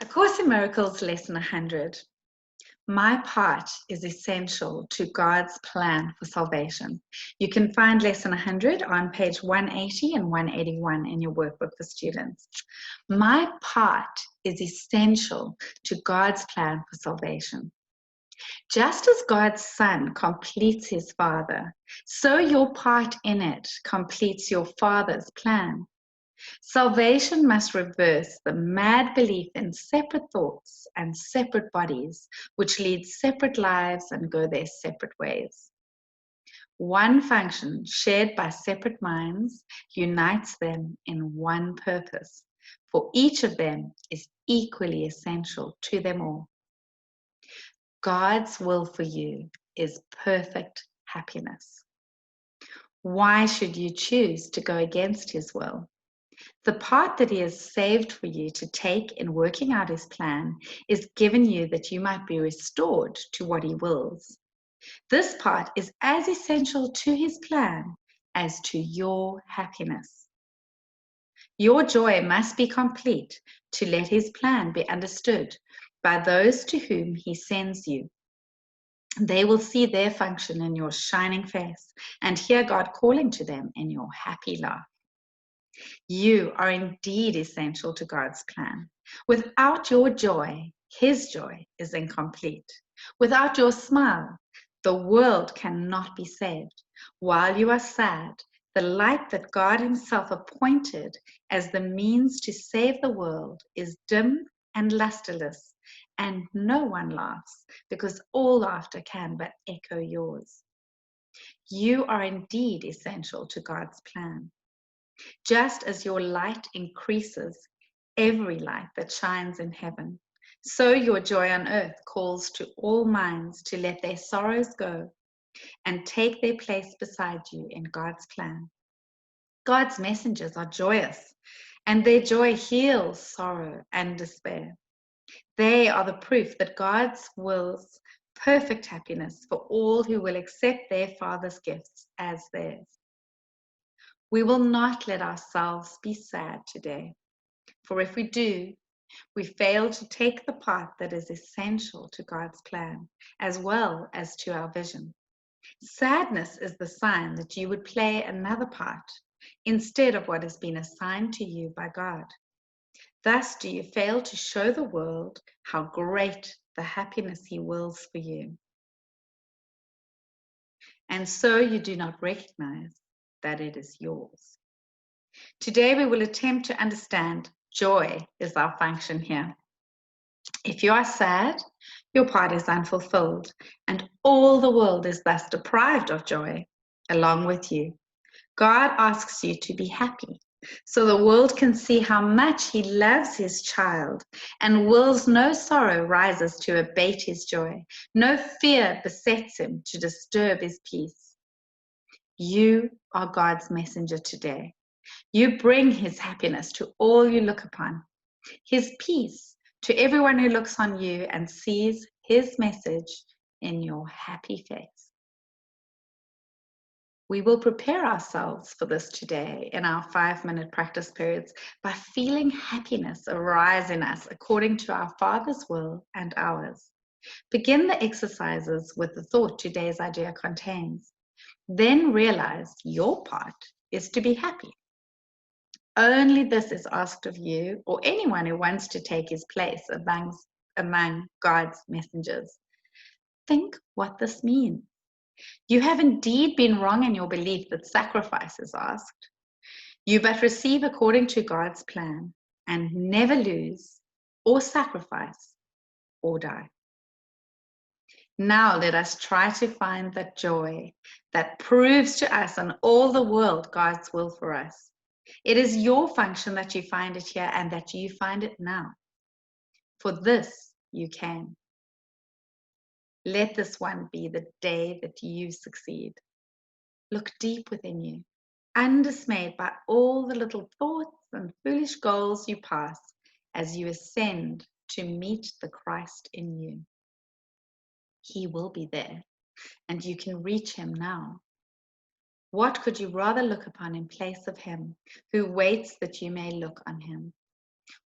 A Course in Miracles, Lesson 100. My part is essential to God's plan for salvation. You can find Lesson 100 on page 180 and 181 in your workbook for students. My part is essential to God's plan for salvation. Just as God's Son completes his Father, so your part in it completes your Father's plan. Salvation must reverse the mad belief in separate thoughts and separate bodies, which lead separate lives and go their separate ways. One function shared by separate minds unites them in one purpose, for each of them is equally essential to them all. God's will for you is perfect happiness. Why should you choose to go against his will? The part that he has saved for you to take in working out his plan is given you that you might be restored to what he wills. This part is as essential to his plan as to your happiness. Your joy must be complete to let his plan be understood by those to whom he sends you. They will see their function in your shining face and hear God calling to them in your happy laugh. You are indeed essential to God's plan. Without your joy, his joy is incomplete. Without your smile, the world cannot be saved. While you are sad, the light that God himself appointed as the means to save the world is dim and lusterless, and no one laughs, because all laughter can but echo yours. You are indeed essential to God's plan. Just as your light increases every light that shines in heaven, so your joy on earth calls to all minds to let their sorrows go and take their place beside you in God's plan. God's messengers are joyous, and their joy heals sorrow and despair. They are the proof that God's wills perfect happiness for all who will accept their Father's gifts as theirs. We will not let ourselves be sad today, for if we do, we fail to take the part that is essential to God's plan, as well as to our vision. Sadness is the sign that you would play another part instead of what has been assigned to you by God. Thus do you fail to show the world how great the happiness he wills for you. And so you do not recognize that it is yours. Today we will attempt to understand joy is our function here. If you are sad, your part is unfulfilled, and all the world is thus deprived of joy along with you. God asks you to be happy, so the world can see how much he loves his child and wills no sorrow rises to abate his joy. No fear besets him to disturb his peace. You are God's messenger today. You bring his happiness to all you look upon, his peace to everyone who looks on you and sees his message in your happy face. We will prepare ourselves for this today in our 5-minute practice periods by feeling happiness arise in us according to our Father's will and ours. Begin the exercises with the thought today's idea contains. Then realize your part is to be happy. Only this is asked of you or anyone who wants to take his place among God's messengers. Think what this means. You have indeed been wrong in your belief that sacrifice is asked. You but receive according to God's plan and never lose or sacrifice or die. Now let us try to find that joy that proves to us and all the world God's will for us. It is your function that you find it here and that you find it now. For this you can. Let this one be the day that you succeed. Look deep within you, undismayed by all the little thoughts and foolish goals you pass as you ascend to meet the Christ in you. He will be there, and you can reach him now. What could you rather look upon in place of him, who waits that you may look on him?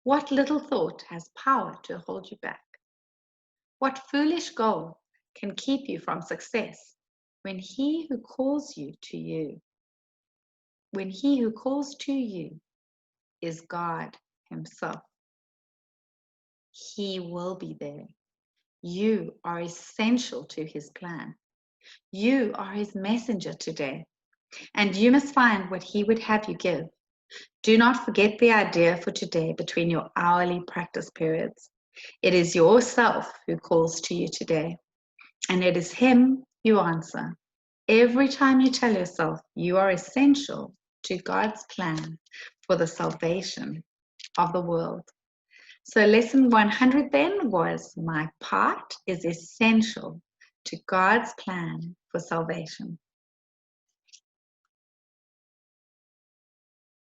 What little thought has power to hold you back? What foolish goal can keep you from success when he who calls you to you, when he who calls to you is God himself? He will be there. You are essential to his plan. You are his messenger today, and you must find what he would have you give. Do not forget the idea for today between your hourly practice periods. It is yourself who calls to you today, and it is him you answer. Every time you tell yourself you are essential to God's plan for the salvation of the world. So lesson 100 then was, my part is essential to God's plan for salvation.